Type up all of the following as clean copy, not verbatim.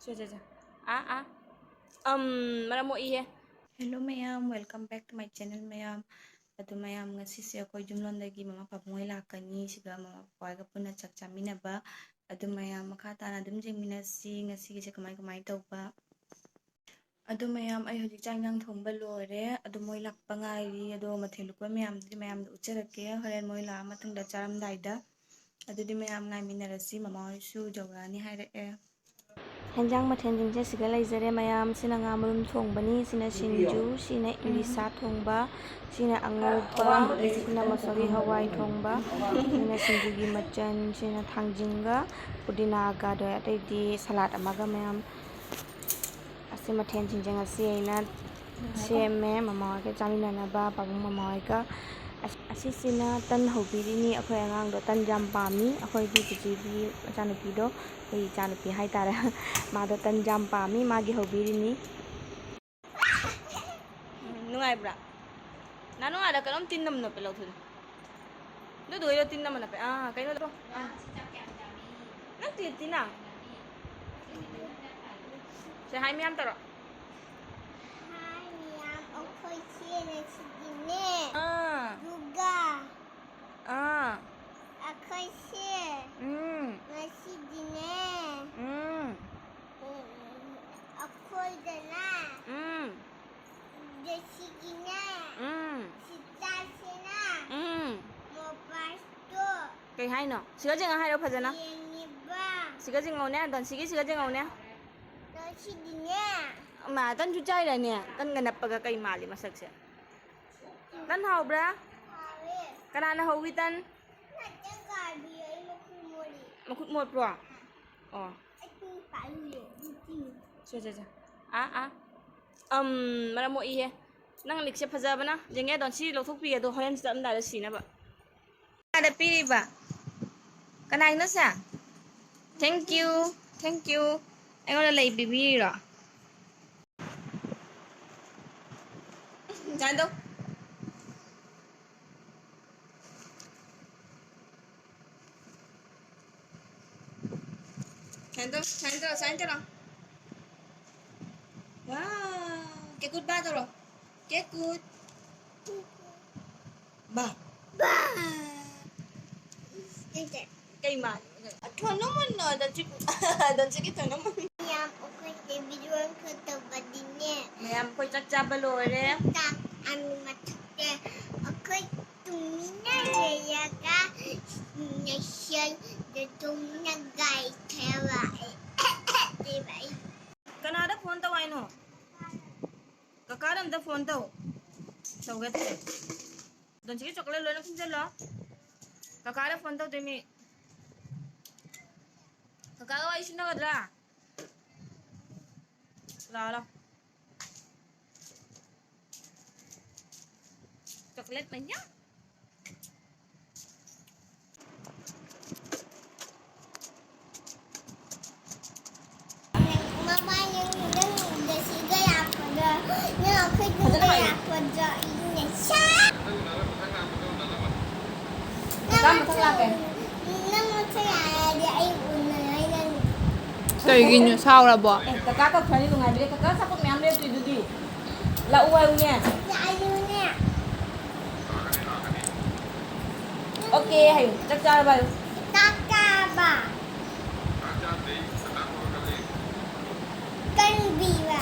Maram mo ihe. Hello mayam, welcome back to my channel mayam. Adu mayam ngasisi akoy jumlondagi mama papungoy lakani siga mama papaga puna chak chaminaba. Adu mayam makha tana dum jengminasi ngasi gise kamay tawba. Adu mayam ay hojik chang nang thongba lore. Adu moy lakpa ngairi adu mathelu ko mayam di mayam ucherake horen moy la mathangda charamdaida. Adu di mayam ngai minarasi mama hoysu jawrani hairae. Henjang mathenjingse siga laizare mayam sina nga marum thongbani sina sinju sina irisa thongba sina angaupa sina masori hawai thongba sina sinjugi machan sina thangjinga pudina ga do atedi salad amaga mayam ase mathenjingse ngasi aina seme mama ga chamina na ba pabung mama ga asisina tan hobiri akhoi angang do tan jam pami akhoi di jibi chanupi do ei chanupi hai tara ma do tan jam pami magi hobiri ni nungai bra na nungai da kalom tin nam no pe lo thun no do yo tin nam na pe kai no do na ti tina se hai miam taro akhoi sine sidine juga akhoi se masih dine akhoi dana desigina sita sina mo pasto kai hai no siga jeng hai do phajana ini ba siga jeng ngau ne don siga jeng ngau ne desigine mà tân chú trai này nè tân gần nập cái cây mà li masak siya tân hau bra hawe kana hau wi tân nanti gabi ay makumuri makut mo pro oh aku palu itu cha maram mo ihe nang lik se phaja bana jenge don si lo thok pi do horen sam da si na ba da pi ba kana ina sa thank you anh gọi là lấy bibi rồi Jangan tu. Jangan tu lah. Wow, kekut ba tu loh. Kekut. Ba. Nanti Cây mà. Thôi nó mình rồi, dan sige thôi nó mình. yang aku video ke tempat ini Mayam koy chak baloy re. tak anu matute aku tumina ya ka nation de tumina gai tewa dibai Kana da phone tao ai no. Kakaram da phone tao. Saugat. Dan sige chocolate lo na kinjal lo. Kakara phone tao demi. Kakara wa isu na gadra. Lo chocolate banyak mama yang udah siga ya pada yang aku juga ya pada ini sah Kamu lagi nama saya ada ibu nainan Kayaknya saurabo. kakak kau cari tu ngai kakak saput miam dia tu di la uai unya ya ayunya okay hay chắc chắn ba takaba kan biwa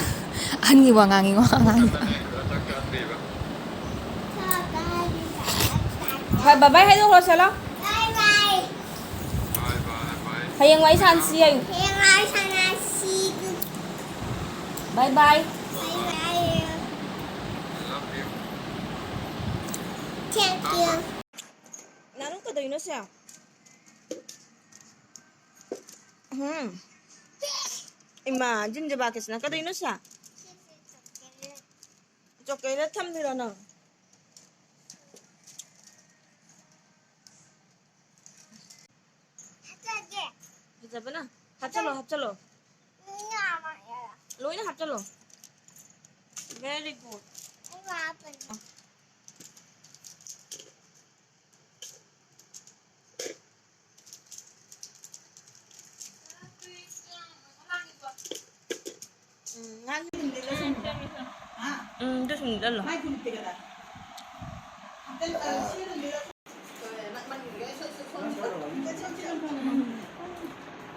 Ani wangangi wangangi. hay bye bye hay đâu rồi sao lo bye bye hay yang wai san si hay yang ay sana si bye bye bye bye thank you nanon ka daw siya imagine jab bakit na ka daw siya chocolate tham dilo na Hajab na hap chalo loy na hap chalo very good 저 좀 잘라.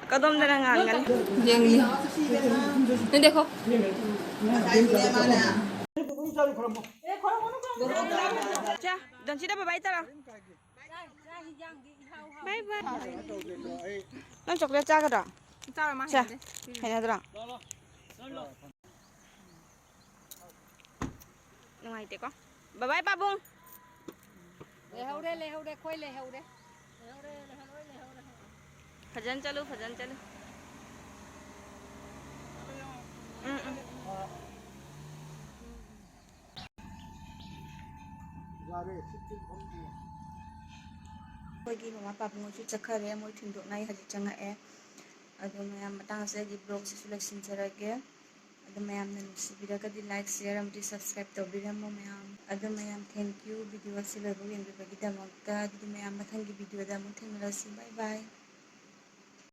कदम दे रंगा आंगन देंगी नहीं देखो 자 넌 지다 바이 따라 바이 바이 넌 초콜릿 짜거든 자 해내더라 누가이때거 바이 바봉 ले खोई ले भजन चलो कोई ममा पापा चखरे मोई थिंदोना हजी चंगाए मैं मतंग ब्लॉग से लैसनजरगे मैम नुसीबीरगदी लाइक शेयर अमदी सब्सक्राइब तौबीरमो मैम थैंक यू वीडियो से लोग येंबीबगीदमक्ता मैम मथंगी वीडियो दा अमुक थेंनरसी बाय बाय